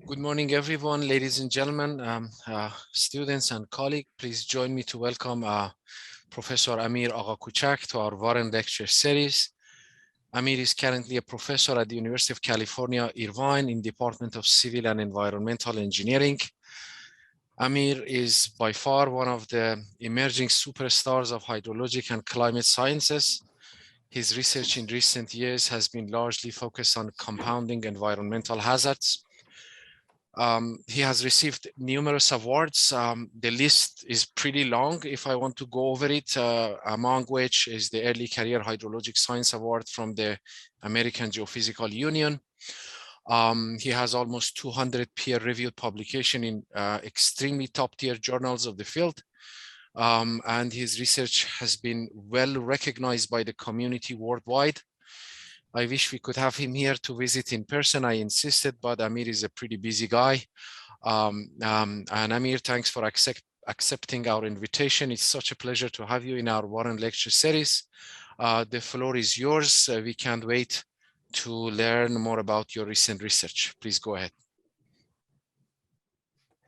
Good morning, everyone, ladies and gentlemen, students and colleagues. Please join me to welcome Professor Amir AghaKouchak to our Warren Lecture Series. Amir is currently a professor at the University of California, Irvine, in Department of Civil and Environmental Engineering. Amir is by far one of the emerging superstars of hydrologic and climate sciences. His research in recent years has been largely focused on compounding environmental hazards. He has received numerous awards. The list is pretty long if I want to go over it, among which is the Early Career Hydrologic Science Award from the American Geophysical Union. He has almost 200 peer-reviewed publications in extremely top-tier journals of the field. And his research has been well recognized by the community worldwide. I wish we could have him here to visit in person. I insisted, but Amir is a pretty busy guy. And Amir, thanks for accepting our invitation. It's such a pleasure to have you in our Warren Lecture Series. The floor is yours. We can't wait to learn more about your recent research. Please go ahead.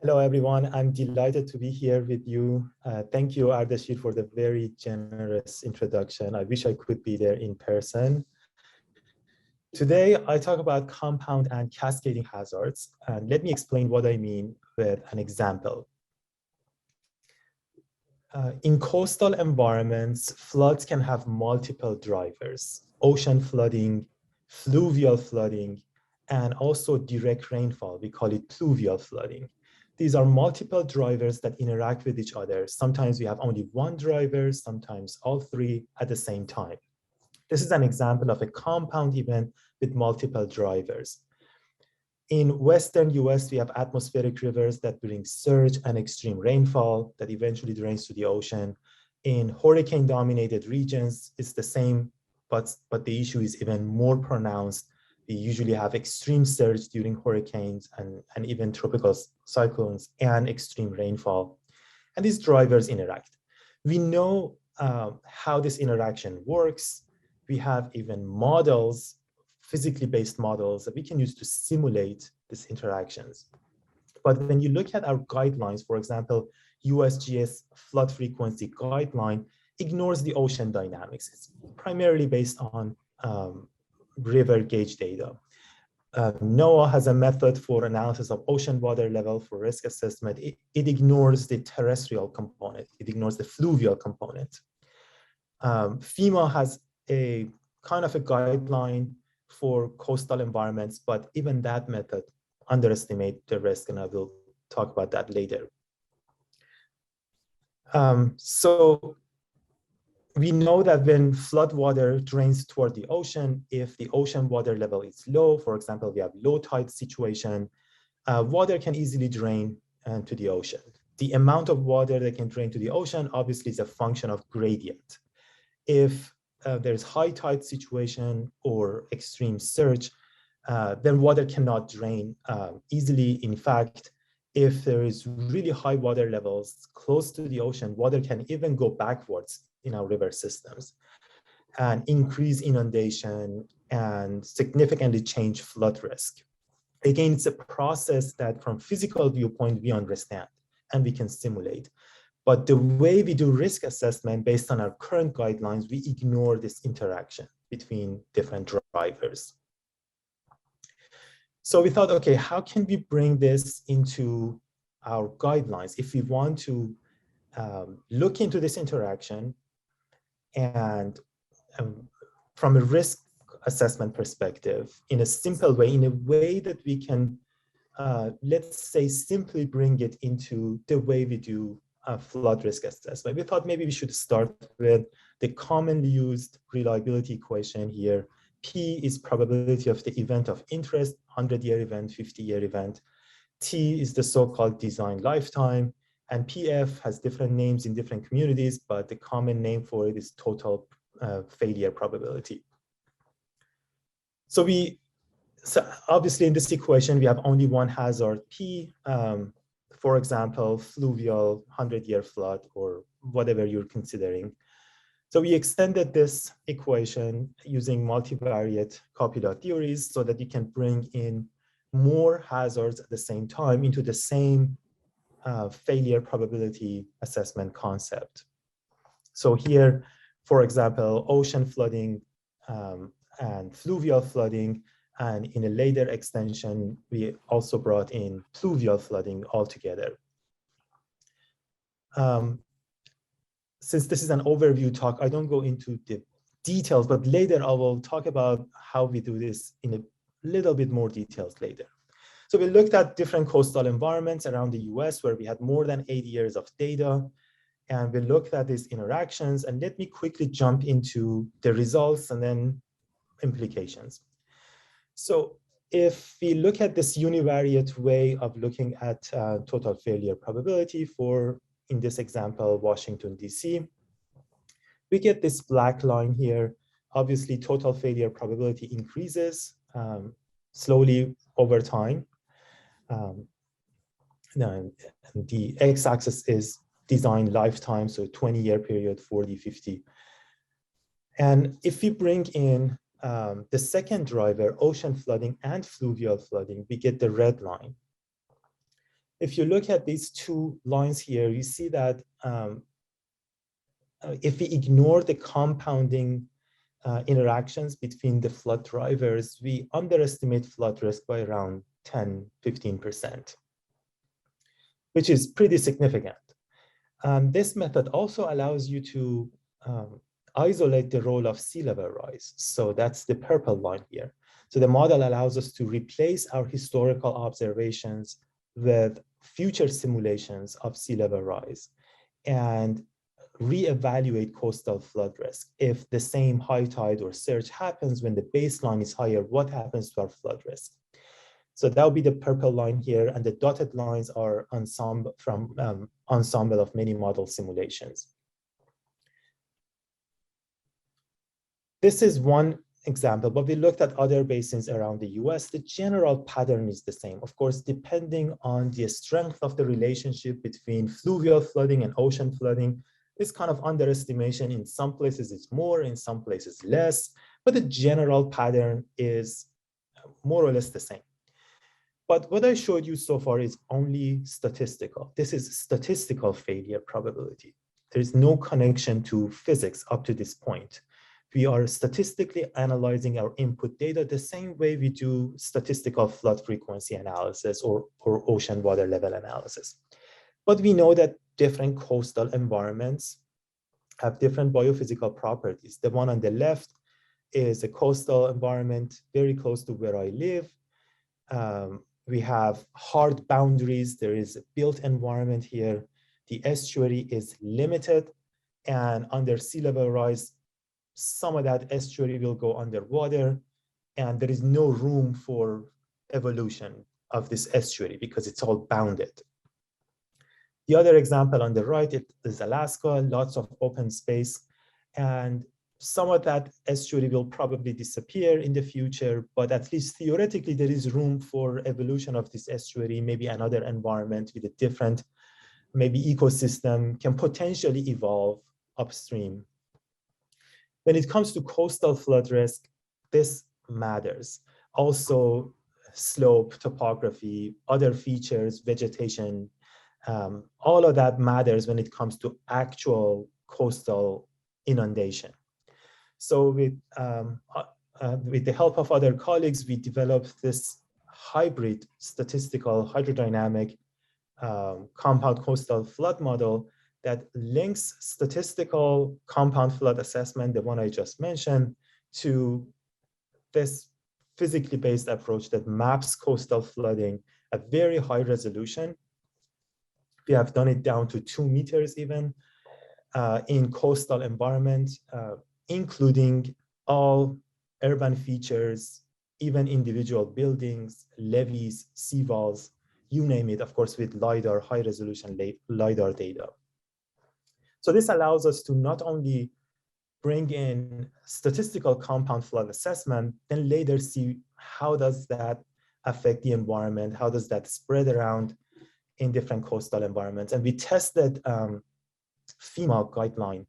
Hello, everyone. I'm delighted to be here with you. Thank you, Ardashir, for the very generous introduction. I wish I could be there in person. Today, I talk about compound and cascading hazards, and let me explain what I mean with an example. In coastal environments, floods can have multiple drivers: ocean flooding, fluvial flooding, and also direct rainfall. We call it pluvial flooding. These are multiple drivers that interact with each other. Sometimes we have only one driver, sometimes all three at the same time. This is an example of a compound event with multiple drivers. In Western US, we have atmospheric rivers that bring surge and extreme rainfall that eventually drains to the ocean. In hurricane-dominated regions, it's the same, but the issue is even more pronounced. We usually have extreme surge during hurricanes and even tropical cyclones and extreme rainfall. And these drivers interact. We know how this interaction works. We have even models, physically based models that we can use to simulate these interactions. But when you look at our guidelines, for example, USGS flood frequency guideline ignores the ocean dynamics. It's primarily based on river gauge data. NOAA has a method for analysis of ocean water level for risk assessment. It ignores the terrestrial component. It ignores the fluvial component. FEMA has a kind of a guideline for coastal environments, but even that method underestimates the risk, and I will talk about that later. So we know that when flood water drains toward the ocean, if the ocean water level is low, for example, we have low tide situation, water can easily drain to the ocean. The amount of water that can drain to the ocean obviously is a function of gradient. If there's high tide situation or extreme surge, then water cannot drain easily. In fact, if there is really high water levels close to the ocean, water can even go backwards in our river systems and increase inundation and significantly change flood risk. Again, it's a process that from physical viewpoint, we understand and we can simulate. But the way we do risk assessment based on our current guidelines, we ignore this interaction between different drivers. So we thought, okay, how can we bring this into our guidelines if we want to look into this interaction and from a risk assessment perspective in a simple way, in a way that we can, let's say, simply bring it into the way we do flood risk assessment. We thought maybe we should start with the commonly used reliability equation here. P is probability of the event of interest, 100-year event, 50-year event. T is the so-called design lifetime, and PF has different names in different communities, but the common name for it is total failure probability. So obviously in this equation, we have only one hazard, P. For example, fluvial 100-year flood or whatever you're considering. So we extended this equation using multivariate copyleft theories so that you can bring in more hazards at the same time into the same failure probability assessment concept. So here, for example, ocean flooding and fluvial flooding, and in a later extension, we also brought in pluvial flooding altogether. Since this is an overview talk, I don't go into the details, but later I will talk about how we do this in a little bit more details later. So we looked at different coastal environments around the US where we had more than 80 years of data, and we looked at these interactions. And let me quickly jump into the results and then implications. So if we look at this univariate way of looking at total failure probability for, in this example, Washington, DC, we get this black line here. Obviously, total failure probability increases slowly over time. And the x-axis is design lifetime, so 20-year period, 40, 50. And if we bring in the second driver, ocean flooding and fluvial flooding, we get the red line. If you look at these two lines here, you see that if we ignore the compounding interactions between the flood drivers, we underestimate flood risk by around 10, 15%, which is pretty significant. This method also allows you to isolate the role of sea level rise. So that's the purple line here. So the model allows us to replace our historical observations with future simulations of sea level rise and reevaluate coastal flood risk. If the same high tide or surge happens when the baseline is higher, what happens to our flood risk? So that will be the purple line here, and the dotted lines are ensemble of many model simulations. This is one example, but we looked at other basins around the US. The general pattern is the same. Of course, depending on the strength of the relationship between fluvial flooding and ocean flooding, this kind of underestimation in some places is more, in some places less, but the general pattern is more or less the same. But what I showed you so far is only statistical. This is statistical failure probability. There is no connection to physics up to this point. We are statistically analyzing our input data the same way we do statistical flood frequency analysis or ocean water level analysis. But we know that different coastal environments have different biophysical properties. The one on the left is a coastal environment very close to where I live. We have hard boundaries. There is a built environment here. The estuary is limited, and under sea level rise, some of that estuary will go underwater, and there is no room for evolution of this estuary because it's all bounded. The other example on the right is Alaska, lots of open space, and some of that estuary will probably disappear in the future, but at least theoretically, there is room for evolution of this estuary. Maybe another environment with a different, maybe ecosystem can potentially evolve upstream. When it comes to coastal flood risk, this matters. Also, slope, topography, other features, vegetation, all of that matters when it comes to actual coastal inundation. So with the help of other colleagues, we developed this hybrid statistical hydrodynamic compound coastal flood model that links statistical compound flood assessment, the one I just mentioned, to this physically based approach that maps coastal flooding at very high resolution. We have done it down to 2 meters even in coastal environment, including all urban features, even individual buildings, levees, seawalls, you name it, of course, with LiDAR, high resolution LiDAR data. So this allows us to not only bring in statistical compound flood assessment, then later see how does that affect the environment, how does that spread around in different coastal environments. And we tested FEMA guideline.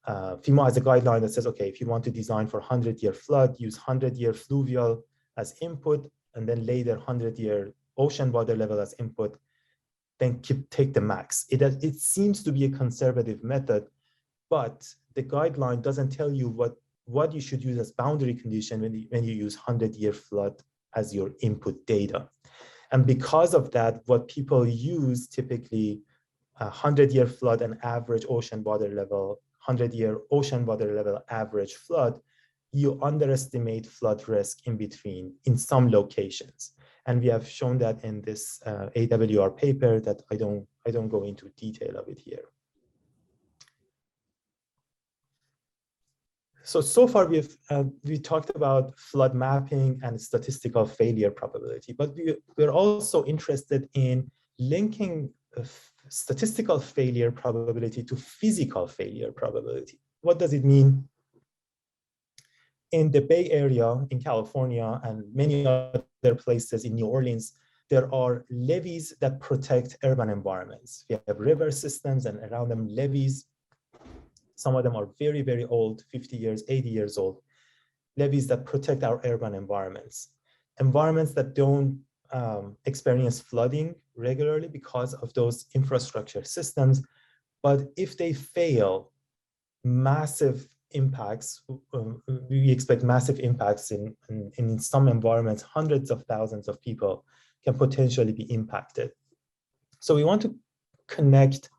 FEMA has a guideline that says, okay, if you want to design for 100-year flood, use 100-year fluvial as input, and then later 100-year ocean water level as input, then take the max. It seems to be a conservative method, but the guideline doesn't tell you what you should use as boundary condition when you use 100-year flood as your input data. And because of that, what people use typically, 100-year flood and average ocean water level, 100-year ocean water level average flood, you underestimate flood risk in between in some locations. And we have shown that in this AWR paper that I don't go into detail of it here. So far we talked about flood mapping and statistical failure probability, but we're also interested in linking statistical failure probability to physical failure probability. What does it mean? In the Bay Area in California and many other places in New Orleans, there are levees that protect urban environments. We have river systems and around them levees. Some of them are very, very old, 50 years, 80 years old. Levees that protect our urban environments. Environments that don't experience flooding regularly because of those infrastructure systems. But if they fail, massive impacts, we expect massive impacts in some environments, hundreds of thousands of people can potentially be impacted. So we want to connect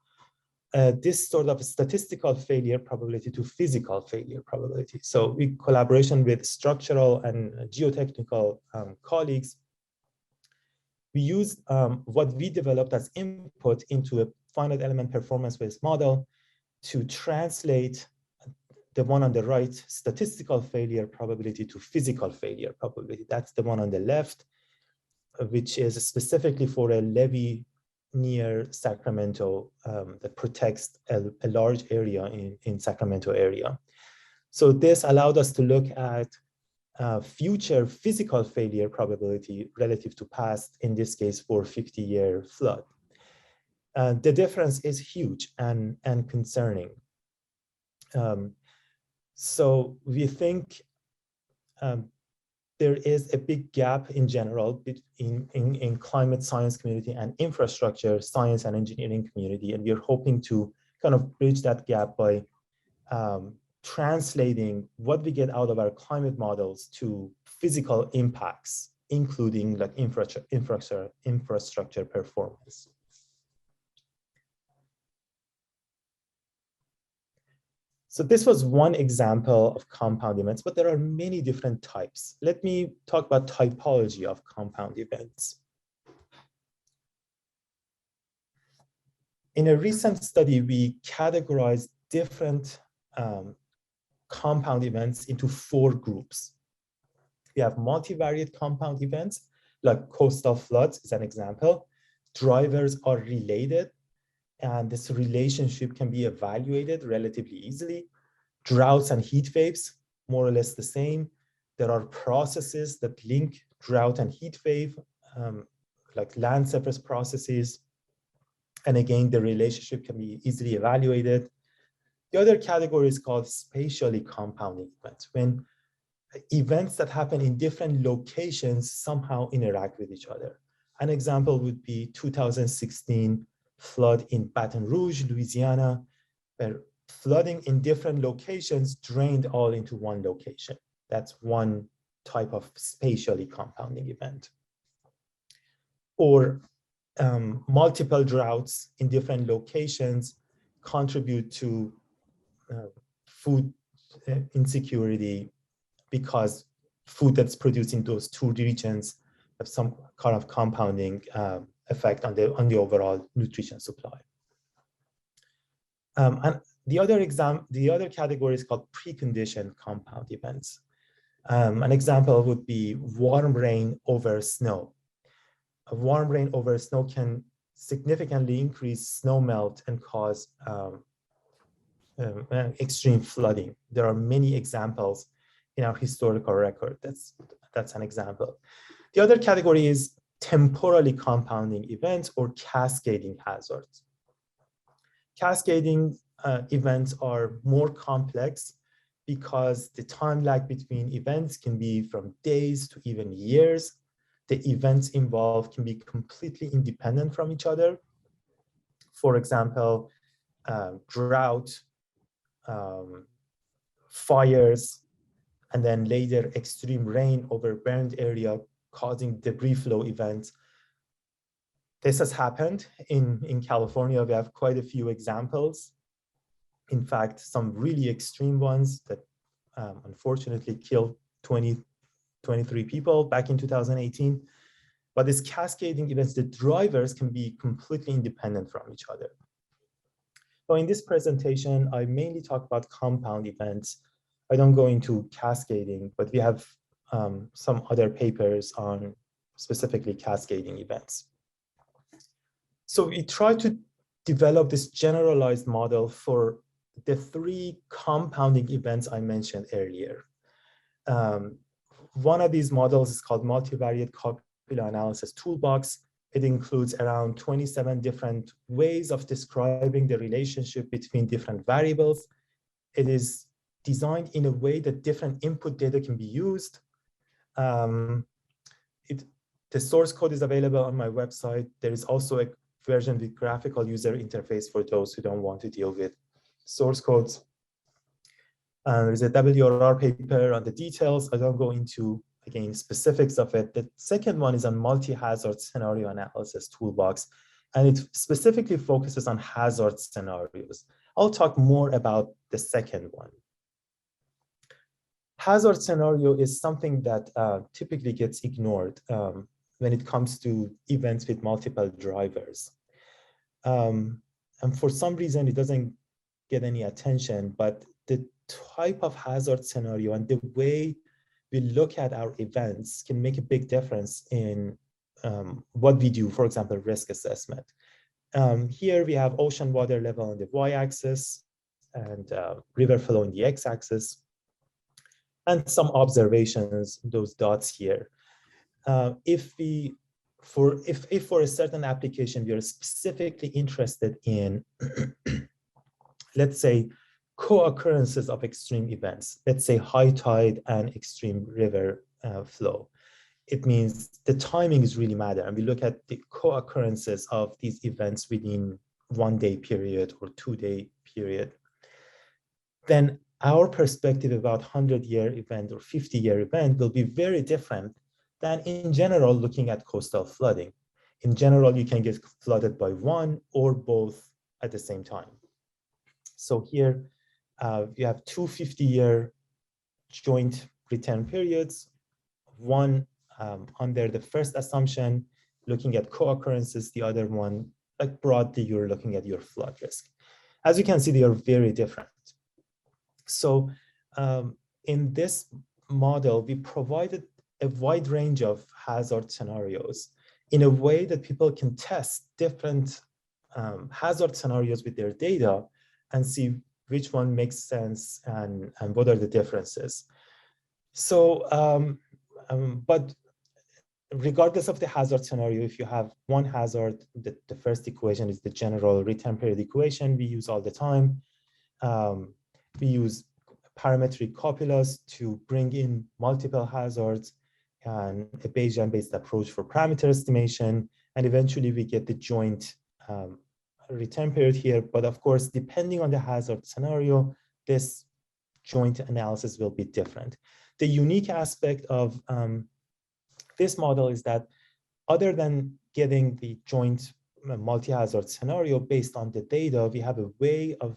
this sort of statistical failure probability to physical failure probability. So in collaboration with structural and geotechnical colleagues, we used what we developed as input into a finite element performance-based model to translate the one on the right, statistical failure probability, to physical failure probability. That's the one on the left, which is specifically for a levee near Sacramento that protects a large area in Sacramento area. So this allowed us to look at future physical failure probability relative to past, in this case for 50-year flood. The difference is huge and concerning. So we think there is a big gap in general in climate science community and infrastructure science and engineering community. And we're hoping to kind of bridge that gap by translating what we get out of our climate models to physical impacts, including like infrastructure performance. So this was one example of compound events, but there are many different types. Let me talk about typology of compound events. In a recent study, we categorized different compound events into 4 groups. We have multivariate compound events, like coastal floods is an example. Drivers are related, and this relationship can be evaluated relatively easily. Droughts and heat waves, more or less the same. There are processes that link drought and heat wave, like land surface processes. And again, the relationship can be easily evaluated. The other category is called spatially compounding events, when events that happen in different locations somehow interact with each other. An example would be 2016 flood in Baton Rouge, Louisiana, where flooding in different locations drained all into one location. That's one type of spatially compounding event. Or multiple droughts in different locations contribute to food insecurity because food that's produced in those 2 regions have some kind of compounding effect on the overall nutrition supply. And the other category is called preconditioned compound events. An example would be warm rain over snow. A warm rain over snow can significantly increase snow melt and cause extreme flooding. There are many examples in our historical record. That's an example. The other category is temporally compounding events or cascading hazards. Cascading events are more complex because the time lag between events can be from days to even years. the events involved can be completely independent from each other. For example, drought, fires, and then later extreme rain over burned area causing debris flow events. This has happened in California. We have quite a few examples. In fact, some really extreme ones that unfortunately killed 23 people back in 2018. But these cascading events, the drivers can be completely independent from each other. So in this presentation, I mainly talk about compound events. I don't go into cascading, but we have some other papers on specifically cascading events. So we try to develop this generalized model for the three compounding events I mentioned earlier. One of these models is called multivariate copula analysis toolbox. It includes around 27 different ways of describing the relationship between different variables. It is designed in a way that different input data can be used. The source code is available on my website. There is also a version with graphical user interface for those who don't want to deal with source codes. There's a WRR paper on the details. I don't go into, again, specifics of it. The second one is on multi-hazard scenario analysis toolbox, and it specifically focuses on hazard scenarios. I'll talk more about the second one. Hazard scenario is something that typically gets ignored when it comes to events with multiple drivers. And for some reason, it doesn't get any attention, but the type of hazard scenario and the way we look at our events can make a big difference in what we do, for example, risk assessment. Here we have ocean water level on the y-axis and river flow in the x-axis, and some observations, those dots here. If for a certain application, we are specifically interested in, let's say, co-occurrences of extreme events, let's say high tide and extreme river flow. It means the timings really matter. And we look at the co-occurrences of these events within 1 day period or 2 day period. Then our perspective about 100-year event or 50-year event will be very different than in general looking at coastal flooding. In general, you can get flooded by one or both at the same time. So here, you have two 50-year joint return periods, one under the first assumption, looking at co-occurrences, the other one, like broadly, you're looking at your flood risk. As you can see, they are very different. So in this model, we provided a wide range of hazard scenarios in a way that people can test different hazard scenarios with their data and see which one makes sense and what are the differences. So, but regardless of the hazard scenario, if you have one hazard, the first equation is the general return period equation we use all the time. We use parametric copulas to bring in multiple hazards and a Bayesian-based approach for parameter estimation. And eventually we get the joint return period here. But of course, depending on the hazard scenario, this joint analysis will be different. The unique aspect of this model is that other than getting the joint multi-hazard scenario based on the data, we have a way of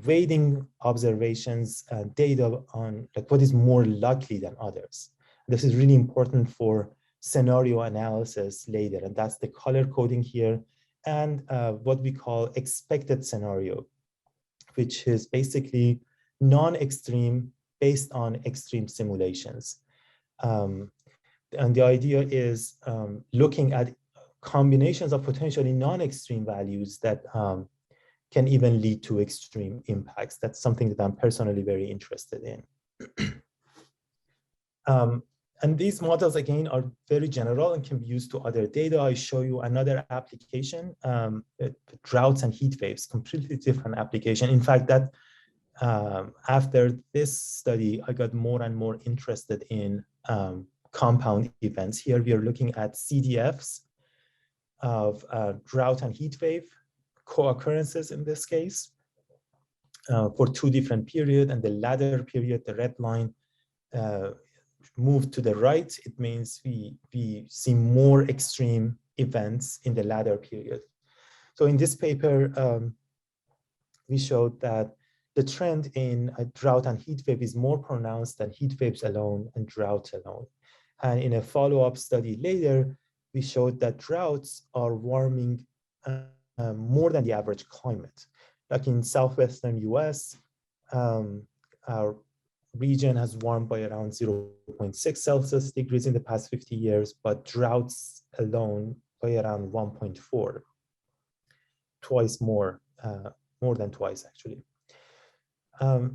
weighting observations and data on like what is more likely than others. This is really important for scenario analysis later, and that's the color coding here, and what we call expected scenario, which is basically non-extreme based on extreme simulations. And the idea is looking at combinations of potentially non-extreme values that can even lead to extreme impacts. That's something that I'm personally very interested in. And these models, again, are very general and can be used to other data. I show you another application, droughts and heat waves, completely different application. In fact, that after this study, I got more and more interested in compound events. Here we are looking at CDFs of drought and heat wave co-occurrences in this case for 2 different periods, and the latter period, the red line, moved to the right. It means we see more extreme events in the latter period. So in this paper, we showed that the trend in a drought and heat wave is more pronounced than heat waves alone and droughts alone. And in a follow-up study later, we showed that droughts are warming more than the average climate. Like in southwestern US, our region has warmed by around 0.6 Celsius degrees in the past 50 years, but droughts alone by around 1.4, twice more, more than twice actually.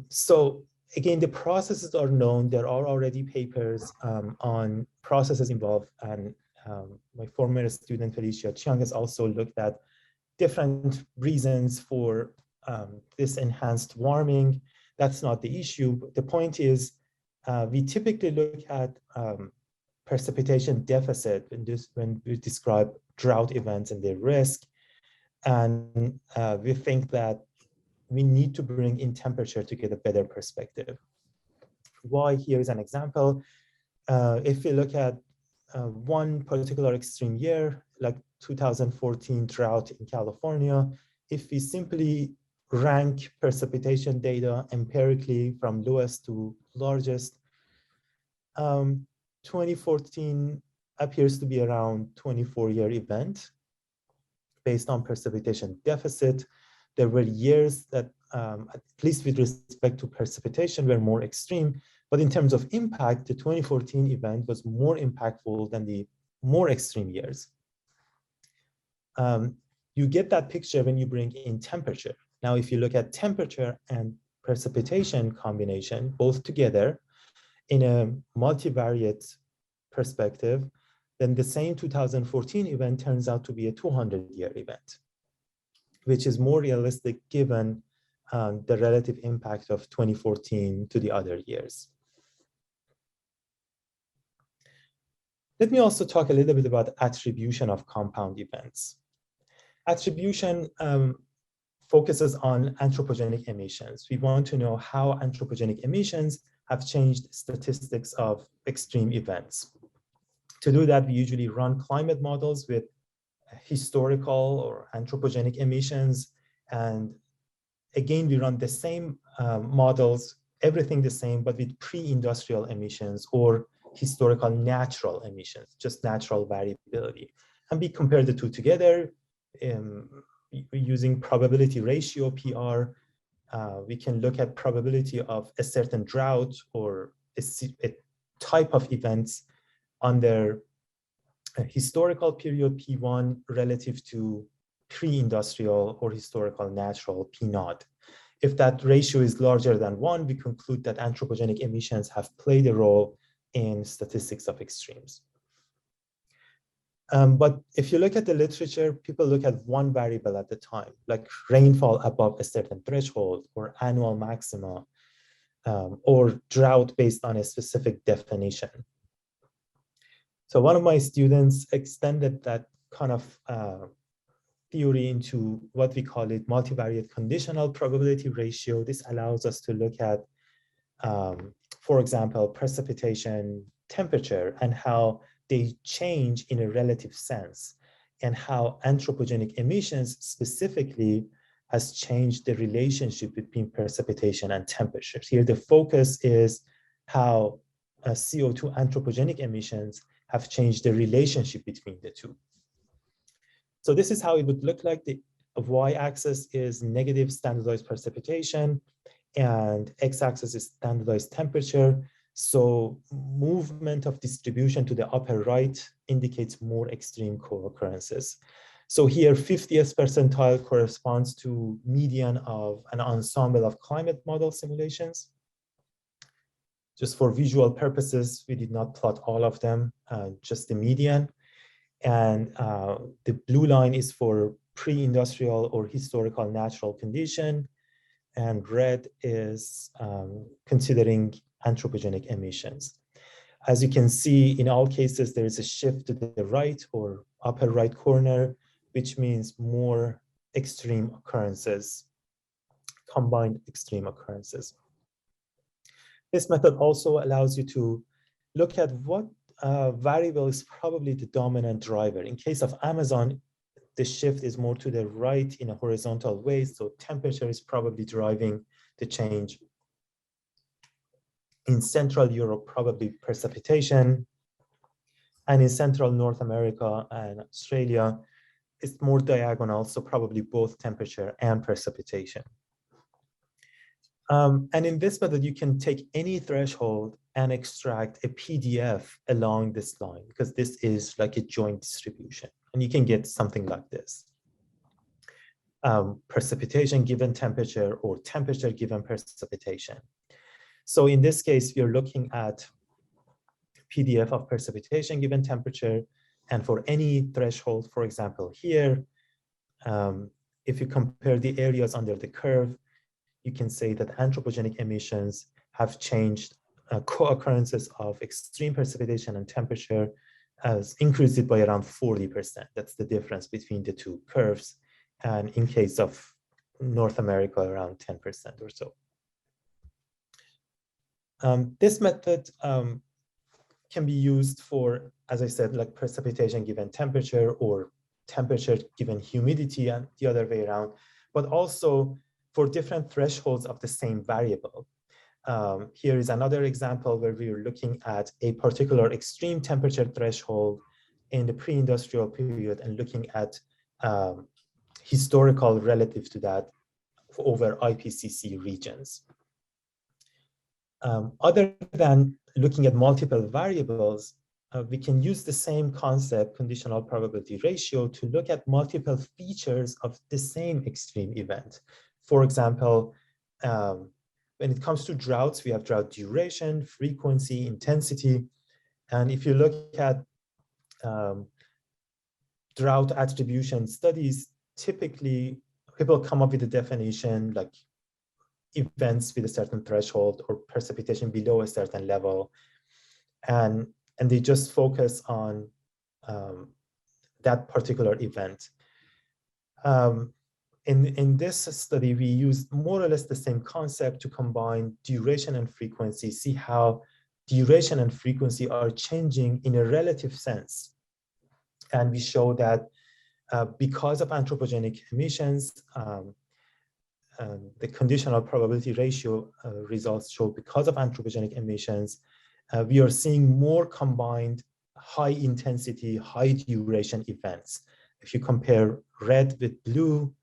So again, the processes are known. There are already papers on processes involved, and my former student Felicia Chiang has also looked at different reasons for this enhanced warming. That's not the issue. The point is, we typically look at precipitation deficit when we describe drought events and their risk. And we think that we need to bring in temperature to get a better perspective. Why? Here is an example. If we look at one particular extreme year, like 2014 drought in California, if we simply rank precipitation data empirically from lowest to largest, 2014 appears to be around 24-year event based on precipitation deficit. There were years that, at least with respect to precipitation, were more extreme, but in terms of impact, the 2014 event was more impactful than the more extreme years. You get that picture when you bring in temperature. Now, if you look at temperature and precipitation combination, both together in a multivariate perspective, then the same 2014 event turns out to be a 200-year event, which is more realistic given the relative impact of 2014 to the other years. Let me also talk a little bit about attribution of compound events. Attribution focuses on anthropogenic emissions. We want to know how anthropogenic emissions have changed statistics of extreme events. To do that, we usually run climate models with historical or anthropogenic emissions. And again, we run the same models, everything the same, but with pre-industrial emissions or historical natural emissions, just natural variability. And we compare the two together using probability ratio, PR. We can look at probability of a certain drought or a type of events under a historical period P1 relative to pre-industrial or historical natural P0. If that ratio is larger than 1, we conclude that anthropogenic emissions have played a role in statistics of extremes. But if you look at the literature, people look at one variable at a time, like rainfall above a certain threshold or annual maxima, or drought based on a specific definition. So one of my students extended that kind of theory into what we call it multivariate conditional probability ratio. This allows us to look at, for example, precipitation, temperature, and how they change in a relative sense, and how anthropogenic emissions specifically has changed the relationship between precipitation and temperatures. Here, the focus is how CO2 anthropogenic emissions have changed the relationship between the two. So this is how it would look like. The y-axis is negative standardized precipitation, and x-axis is standardized temperature. So movement of distribution to the upper right indicates more extreme co-occurrences. So here, 50th percentile corresponds to median of an ensemble of climate model simulations. Just for visual purposes, we did not plot all of them, just the median. And the blue line is for pre-industrial or historical natural condition, and red is considering anthropogenic emissions. As you can see, in all cases, there is a shift to the right or upper right corner, which means more extreme occurrences, combined extreme occurrences. This method also allows you to look at what variable is probably the dominant driver. In case of Amazon, the shift is more to the right in a horizontal way, so temperature is probably driving the change. In Central Europe, probably precipitation. And in Central North America and Australia, it's more diagonal, so probably both temperature and precipitation. And in this method, you can take any threshold and extract a PDF along this line, because this is like a joint distribution. And you can get something like this. Precipitation given temperature, or temperature given precipitation. So in this case, we're looking at PDF of precipitation given temperature. And for any threshold, for example, here, if you compare the areas under the curve, you can say that anthropogenic emissions have changed co-occurrences of extreme precipitation and temperature as increased it by around 40%. That's the difference between the two curves. And in case of North America, around 10% or so. This method can be used for, as I said, like precipitation given temperature, or temperature given humidity, and the other way around, but also for different thresholds of the same variable. Here is another example where we are looking at a particular extreme temperature threshold in the pre-industrial period and looking at historical relative to that over IPCC regions. Other than looking at multiple variables, we can use the same concept, conditional probability ratio, to look at multiple features of the same extreme event. For example, when it comes to droughts, we have drought duration, frequency, intensity. And if you look at drought attribution studies, typically people come up with a definition like events with a certain threshold or precipitation below a certain level. And they just focus on that particular event. In this study, we used more or less the same concept to combine duration and frequency, see how duration and frequency are changing in a relative sense. And we show that because of anthropogenic emissions, the conditional probability ratio results show because of anthropogenic emissions, we are seeing more combined high intensity, high duration events. If you compare red with blue,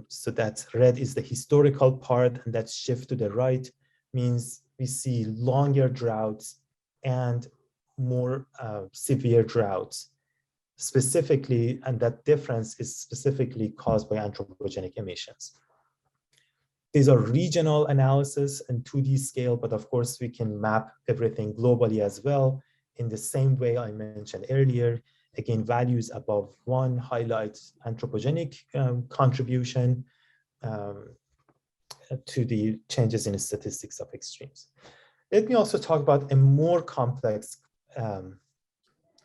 so that red is the historical part, and that shift to the right means we see longer droughts and more severe droughts specifically, and that difference is specifically caused by anthropogenic emissions. These are regional analysis and 2D scale, but of course we can map everything globally as well in the same way I mentioned earlier. Again, values above 1 highlights anthropogenic contribution to the changes in statistics of extremes. Let me also talk about a more complex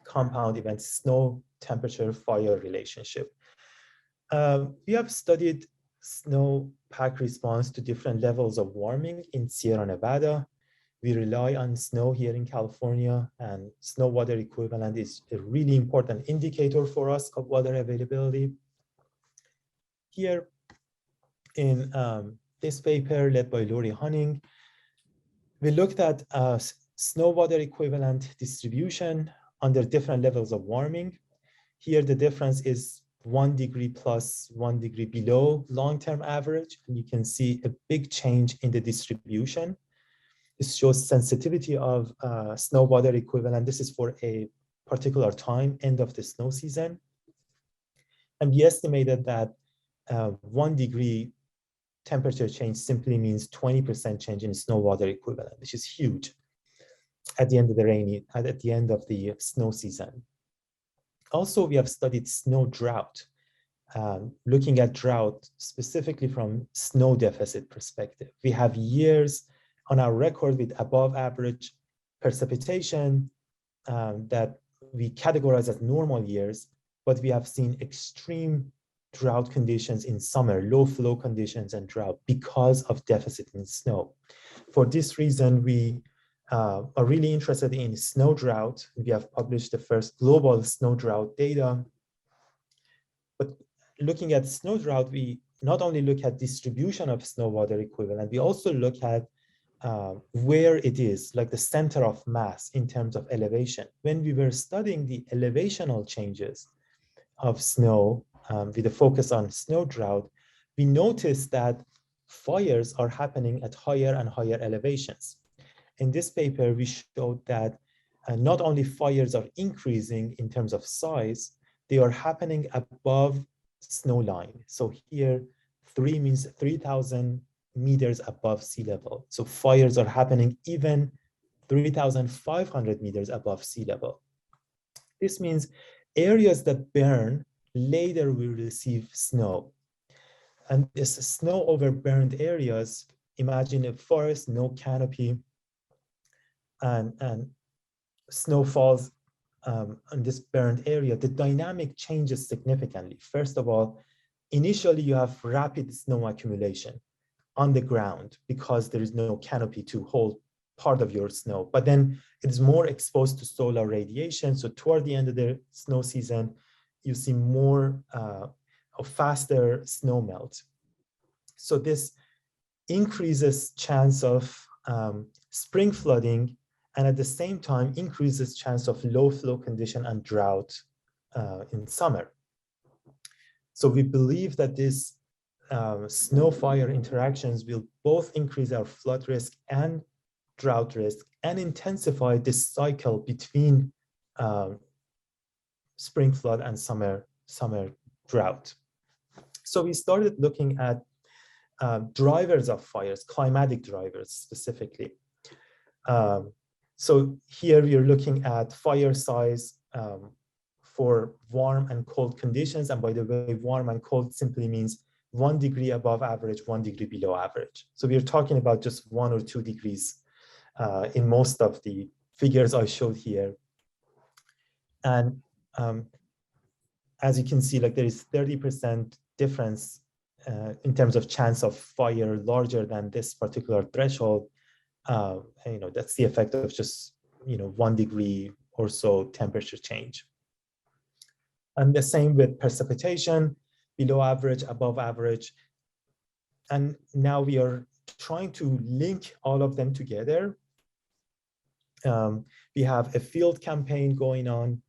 compound event, snow temperature fire relationship. We have studied snowpack response to different levels of warming in Sierra Nevada. We rely on snow here in California, and snow water equivalent is a really important indicator for us of water availability. Here in this paper led by Lori Hunning, we looked at snow water equivalent distribution under different levels of warming. Here the difference is 1 degree plus 1 degree below long-term average, and you can see a big change in the distribution. This shows sensitivity of snow water equivalent. This is for a particular time, end of the snow season. And we estimated that 1 degree temperature change simply means 20% change in snow water equivalent, which is huge at the end of the at the end of the snow season. Also, we have studied snow drought, looking at drought specifically from snow deficit perspective. We have years on our record with above average precipitation that we categorize as normal years, but we have seen extreme drought conditions in summer, low flow conditions and drought because of deficit in snow. For this reason, we are really interested in snow drought. We have published the first global snow drought data. But looking at snow drought, we not only look at distribution of snow water equivalent, we also look at where it is, like the center of mass in terms of elevation. When we were studying the elevational changes of snow with a focus on snow drought, we noticed that fires are happening at higher and higher elevations. In this paper, we showed that not only fires are increasing in terms of size, they are happening above snow line. So here, 3 means 3,000 meters above sea level. So fires are happening even 3,500 meters above sea level. This means areas that burn later will receive snow. And this snow over burned areas, imagine a forest, no canopy, and snow falls on this burned area, the dynamic changes significantly. First of all, initially you have rapid snow accumulation on the ground because there is no canopy to hold part of your snow, but then it is more exposed to solar radiation. So toward the end of the snow season, you see more of faster snow melt. So this increases chance of spring flooding, and at the same time increases chance of low flow condition and drought in summer. So we believe that this snow-fire interactions will both increase our flood risk and drought risk and intensify this cycle between spring flood and summer drought. So we started looking at drivers of fires, climatic drivers specifically. So here we are looking at fire size for warm and cold conditions. And by the way, warm and cold simply means 1 degree above average, 1 degree below average. So we are talking about just 1 or 2 degrees in most of the figures I showed here. And as you can see, like there is 30% difference in terms of chance of fire larger than this particular threshold. That's the effect of just 1 degree or so temperature change. And the same with precipitation, below average, above average. And now we are trying to link all of them together. We have a field campaign going on.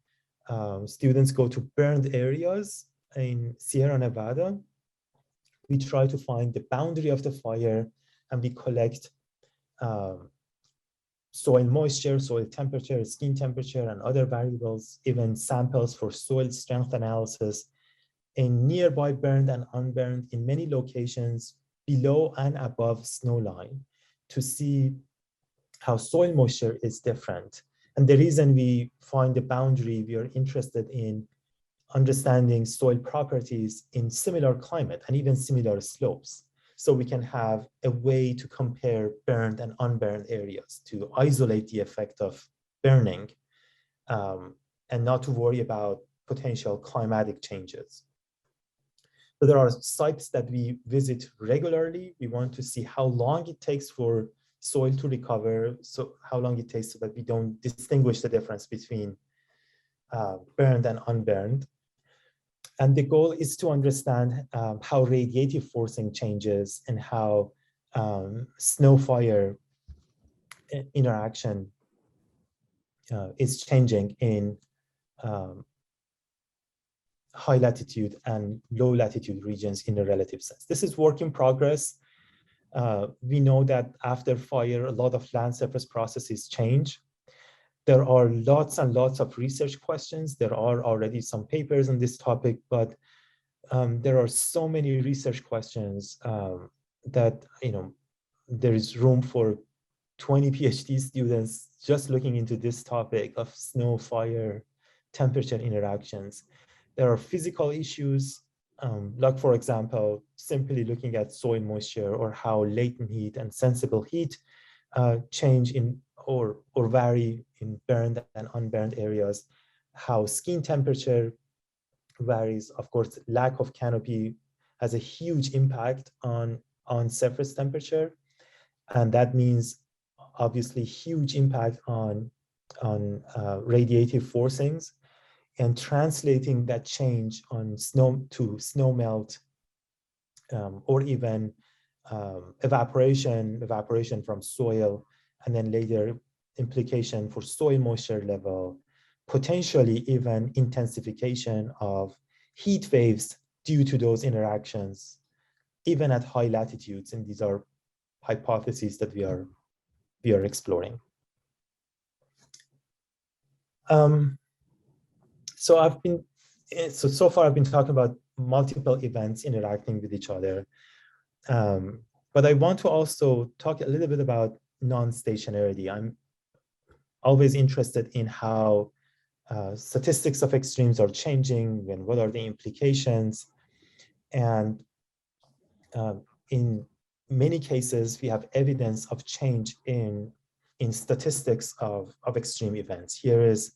Students go to burned areas in Sierra Nevada. We try to find the boundary of the fire, and we collect soil moisture, soil temperature, skin temperature, and other variables, even samples for soil strength analysis in nearby burned and unburned in many locations below and above snow line to see how soil moisture is different. And the reason we find the boundary, we are interested in understanding soil properties in similar climate and even similar slopes. So we can have a way to compare burned and unburned areas to isolate the effect of burning and not to worry about potential climatic changes. So there are sites that we visit regularly. We want to see how long it takes for soil to recover, so how long it takes so that we don't distinguish the difference between burned and unburned. And the goal is to understand how radiative forcing changes and how snow-fire interaction is changing in high latitude and low latitude regions in a relative sense. This is work in progress. We know that after fire, a lot of land surface processes change. There are lots and lots of research questions. There are already some papers on this topic, but there are so many research questions that there is room for 20 PhD students just looking into this topic of snow, fire, temperature interactions. There are physical issues, like for example, simply looking at soil moisture or how latent heat and sensible heat change in or vary in burned and unburned areas, how skin temperature varies. Of course, lack of canopy has a huge impact on surface temperature, and that means obviously huge impact on radiative forcings, and translating that change on snow to snow melt, or even evaporation from soil, and then later implication for soil moisture level, potentially even intensification of heat waves due to those interactions, even at high latitudes. And these are hypotheses that we are exploring. So far I've been talking about multiple events interacting with each other. But I want to also talk a little bit about non-stationarity. I'm always interested in how statistics of extremes are changing and what are the implications. And in many cases, we have evidence of change in statistics of extreme events. Here is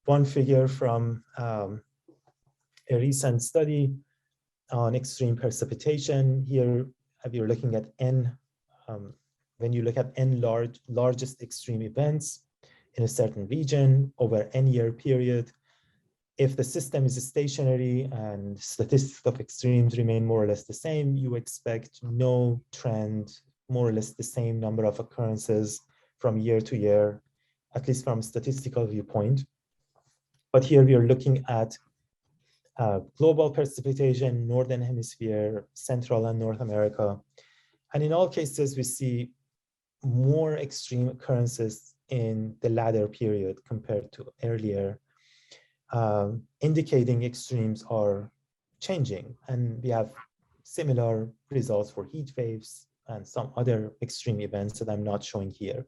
one figure from a recent study on extreme precipitation. Here, we're looking at n. When you look at n largest extreme events in a certain region over n-year period, if the system is stationary and statistics of extremes remain more or less the same, you expect no trend, more or less the same number of occurrences from year to year, at least from a statistical viewpoint. But here we are looking at global precipitation, Northern Hemisphere, Central and North America. And in all cases, we see more extreme occurrences in the latter period compared to earlier, indicating extremes are changing. And we have similar results for heat waves and some other extreme events that I'm not showing here.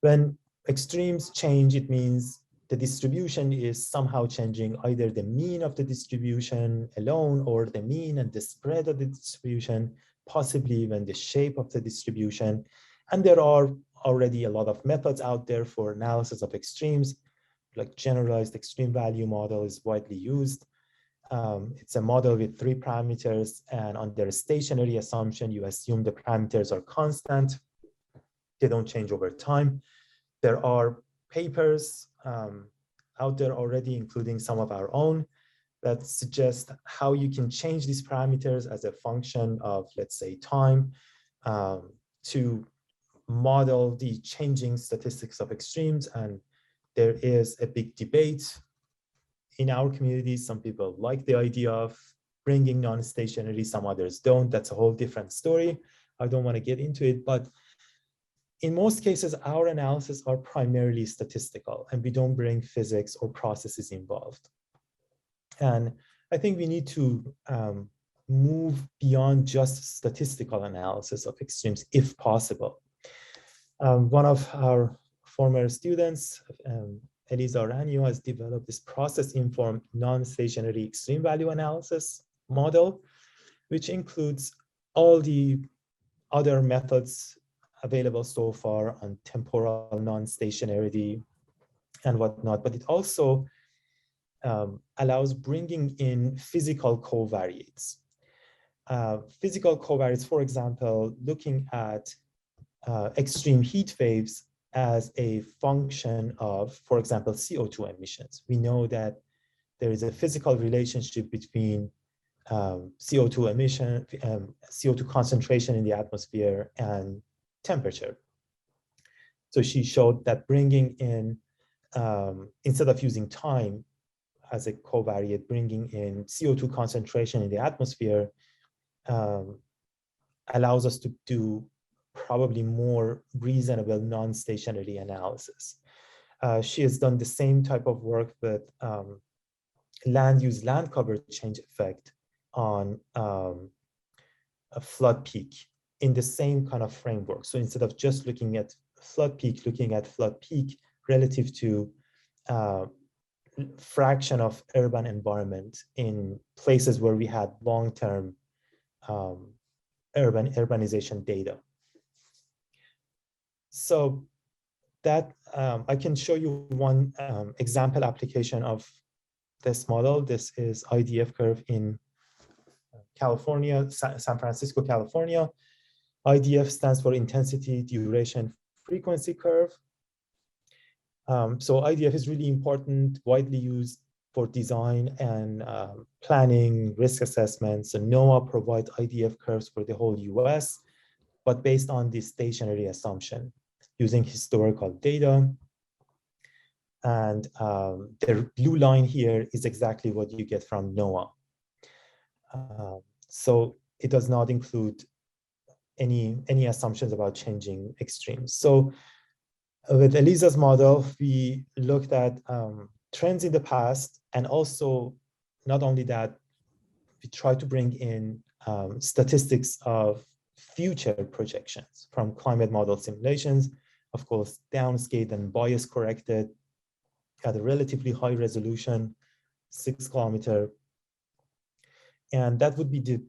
When extremes change, it means the distribution is somehow changing, either the mean of the distribution alone or the mean and the spread of the distribution, possibly even the shape of the distribution. And there are already a lot of methods out there for analysis of extremes, like generalized extreme value model is widely used. It's a model with 3 parameters, and under a stationary assumption, you assume the parameters are constant. They don't change over time. There are papers out there already, including some of our own, that suggest how you can change these parameters as a function of, let's say, time, to model the changing statistics of extremes. And there is a big debate in our community. Some people like the idea of bringing non-stationary, some others don't. That's a whole different story. I don't want to get into it, but in most cases, our analysis are primarily statistical, and we don't bring physics or processes involved. And I think we need to move beyond just statistical analysis of extremes, if possible. One of our former students, Eliza Aranio, has developed this process-informed non-stationary extreme value analysis model, which includes all the other methods available so far on temporal non-stationarity and whatnot, but it also allows bringing in physical covariates. Physical covariates, for example, looking at extreme heat waves as a function of, for example, CO2 emissions. We know that there is a physical relationship between CO2 emission, CO2 concentration in the atmosphere and temperature. So she showed that bringing in, instead of using time as a covariate, bringing in CO2 concentration in the atmosphere allows us to do probably more reasonable non-stationary analysis. She has done the same type of work with land use, land cover change effect on a flood peak in the same kind of framework. So instead of just looking at flood peak, looking at flood peak relative to fraction of urban environment in places where we had long-term urbanization data. So that I can show you one example application of this model. This is IDF curve in California, San Francisco, California. IDF stands for intensity, duration, frequency curve. So IDF is really important, widely used for design and planning, risk assessments. And NOAA provides IDF curves for the whole US, but based on the stationary assumption, using historical data. And the blue line here is exactly what you get from NOAA. So it does not include any assumptions about changing extremes. So with ELISA's model, we looked at trends in the past, and also not only that, we try to bring in statistics of future projections from climate model simulations, of course, downscaled and bias corrected at a relatively high resolution, 6 kilometer. And that would be the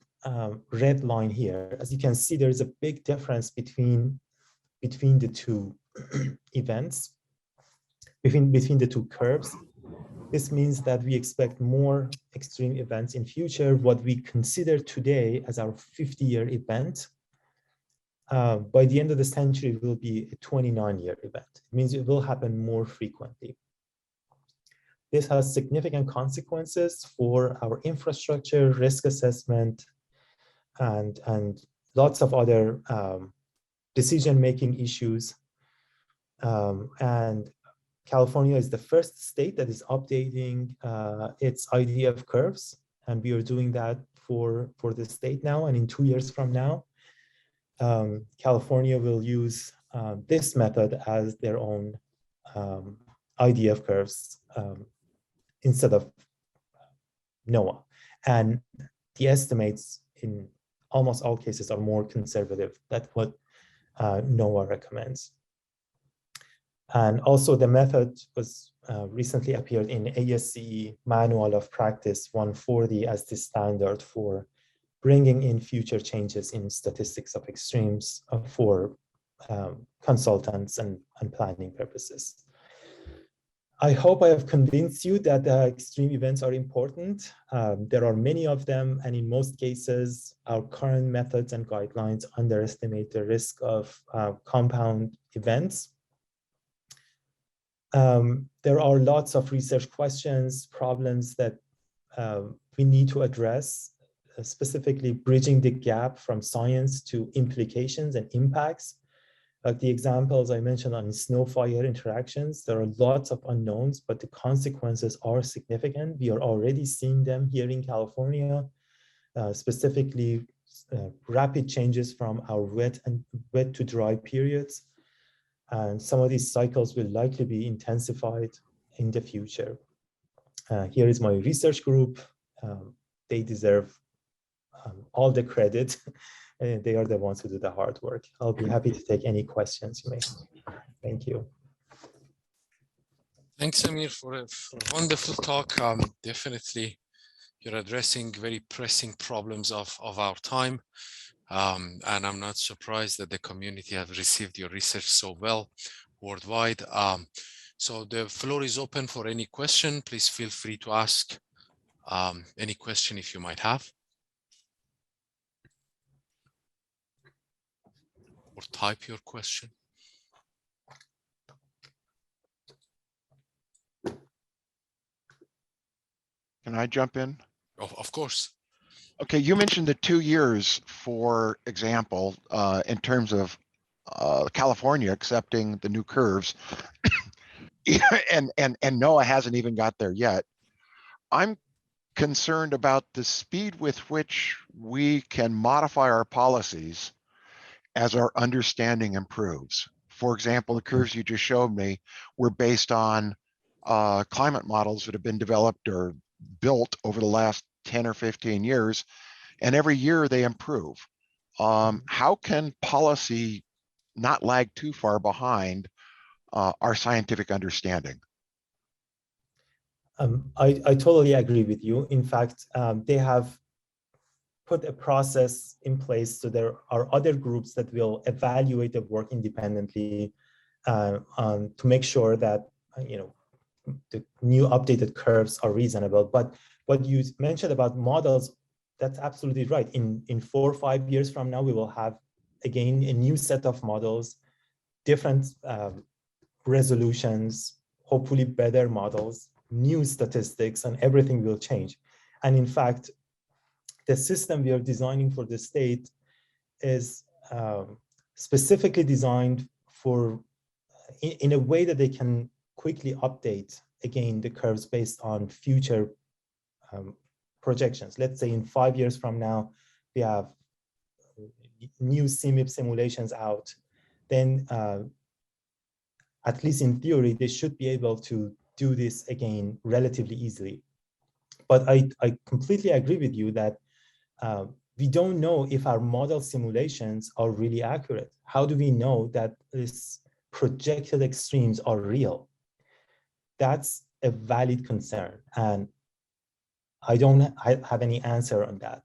red line here. As you can see, there is a big difference between the two events, between the two curves. This means that we expect more extreme events in future. What we consider today as our 50-year event, by the end of the century, will be a 29-year event. It means it will happen more frequently. This has significant consequences for our infrastructure, risk assessment, and lots of other decision-making issues. And California is the first state that is updating its IDF curves, and we are doing that for the state now. And in 2 years from now, California will use this method as their own IDF curves instead of NOAA. And the estimates in almost all cases are more conservative than what NOAA recommends. And also the method was recently appeared in ASCE Manual of Practice 140 as the standard for bringing in future changes in statistics of extremes for consultants and planning purposes. I hope I have convinced you that extreme events are important. There are many of them, and in most cases, our current methods and guidelines underestimate the risk of compound events. There are lots of research questions, problems that we need to address, specifically bridging the gap from science to implications and impacts. Like the examples I mentioned on snow-fire interactions, there are lots of unknowns, but the consequences are significant. We are already seeing them here in California, specifically rapid changes from our wet to dry periods. And some of these cycles will likely be intensified in the future. Here is my research group. They deserve all the credit. And they are the ones who do the hard work. I'll be happy to take any questions you may have. Thank you. Thanks, Amir, for a wonderful talk. Definitely, you're addressing very pressing problems of our time. And I'm not surprised that the community have received your research so well worldwide. So the floor is open for any question. Please feel free to ask any question if you might have. Or type your question. Can I jump in? Oh, of course. Okay, you mentioned the 2 years, for example, in terms of California accepting the new curves, and NOAA hasn't even got there yet. I'm concerned about the speed with which we can modify our policies as our understanding improves. For example, the curves you just showed me were based on climate models that have been developed or built over the last 10 or 15 years, and every year they improve. How can policy not lag too far behind our scientific understanding? I totally agree with you. In fact, they have put a process in place so there are other groups that will evaluate the work independently to make sure that the new updated curves are reasonable. But what you mentioned about models, that's absolutely right. In 4 or 5 years from now, we will have, again, a new set of models, different resolutions, hopefully better models, new statistics, and everything will change. And in fact, the system we are designing for the state is specifically designed for, in a way that they can quickly update, again, the curves based on future projections. Let's say in 5 years from now, we have new CMIP simulations out, then at least in theory, they should be able to do this again relatively easily. But I completely agree with you that we don't know if our model simulations are really accurate. How do we know that these projected extremes are real? That's a valid concern, and I don't have any answer on that.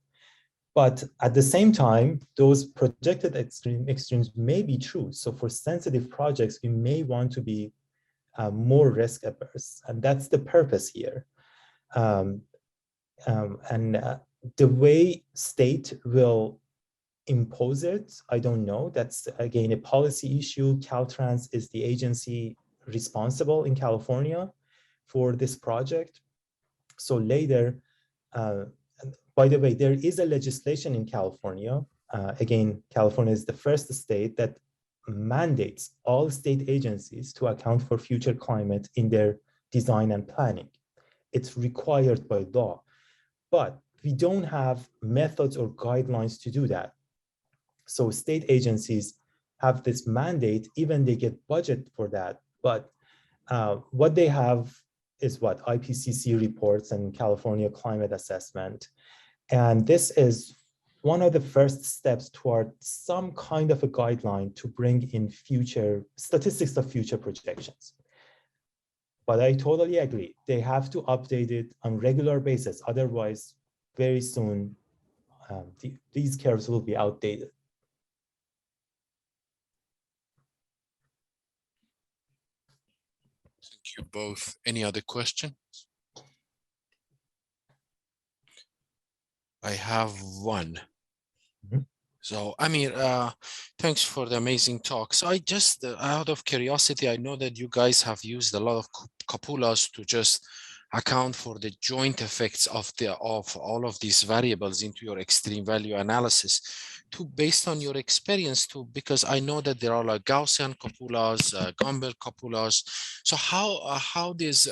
But at the same time, those projected extremes may be true. So for sensitive projects, we may want to be more risk averse, and that's the purpose here. The way state will impose it, I don't know. That's, again, a policy issue. Caltrans is the agency responsible in California for this project. So later, by the way, there is a legislation in California. Again, California is the first state that mandates all state agencies to account for future climate in their design and planning. It's required by law, but we don't have methods or guidelines to do that. So state agencies have this mandate, even they get budget for that. But what they have is what IPCC reports and California climate assessment. And this is one of the first steps toward some kind of a guideline to bring in future statistics of future projections. But I totally agree. They have to update it on a regular basis. Otherwise, very soon, these curves will be outdated. Thank you both. Any other questions? I have one. Mm-hmm. So, Amir, thanks for the amazing talk. So I just, out of curiosity, I know that you guys have used a lot of cupolas to just account for the joint effects of all of these variables into your extreme value analysis. Based on your experience, because I know that there are like Gaussian cupolas, Gumbel cupolas. So how this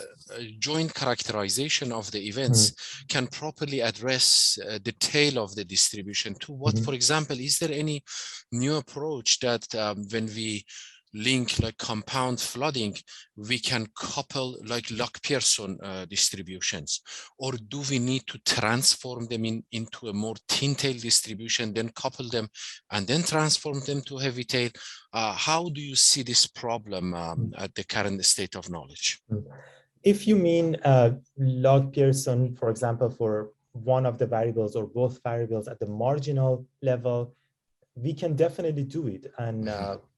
joint characterization of the events can properly address the tail of the distribution? To what, for example, is there any new approach that when we link like compound flooding, we can couple like Lock-Pearson distributions, or do we need to transform them into a more thin tail distribution, then couple them and then transform them to heavy tail? How do you see this problem at the current state of knowledge? If you mean Lock-Pearson, for example, for one of the variables or both variables at the marginal level, we can definitely do it, and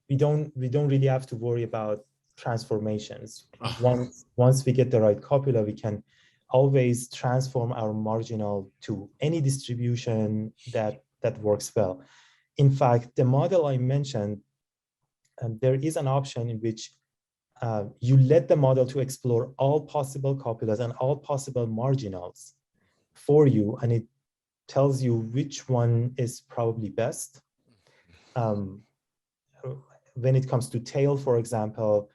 we don't really have to worry about transformations. Once we get the right copula, we can always transform our marginal to any distribution that works well. In fact, the model I mentioned, there is an option in which you let the model to explore all possible copulas and all possible marginals for you, and it tells you which one is probably best. When it comes to tail, for example,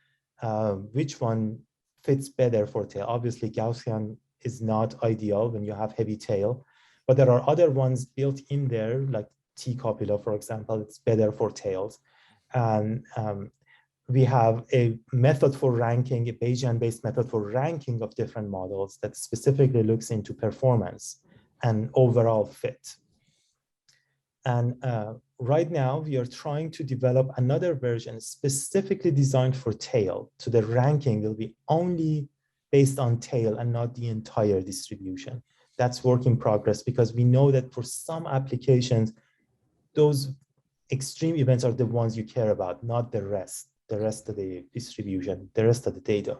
which one fits better for tail? Obviously, Gaussian is not ideal when you have heavy tail, but there are other ones built in there, like T-copula, for example, it's better for tails. And we have a method for ranking, a Bayesian-based method for ranking of different models that specifically looks into performance and overall fit. And right now, we are trying to develop another version specifically designed for tail. So the ranking will be only based on tail and not the entire distribution. that's work in progress, because we know that for some applications, those extreme events are the ones you care about, not the rest of the distribution, the rest of the data.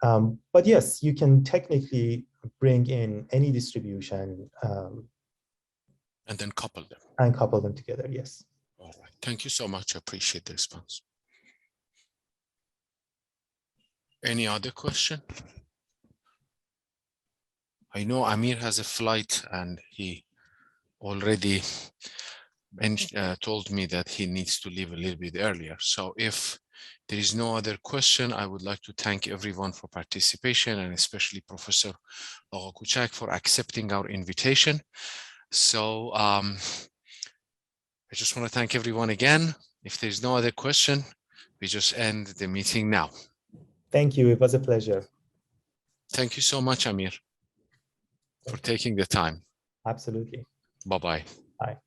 But yes, you can technically bring in any distribution and then couple them. And couple them together, yes. All right. Thank you so much. I appreciate the response. Any other question? I know Amir has a flight and he already told me that he needs to leave a little bit earlier. So if there is no other question, I would like to thank everyone for participation, and especially Professor AghaKouchak for accepting our invitation. So I just want to thank everyone again. If there's no other question, we just end the meeting now. Thank you. It was a pleasure. Thank you so much, Amir, for taking the time. Absolutely. Bye-bye. Bye.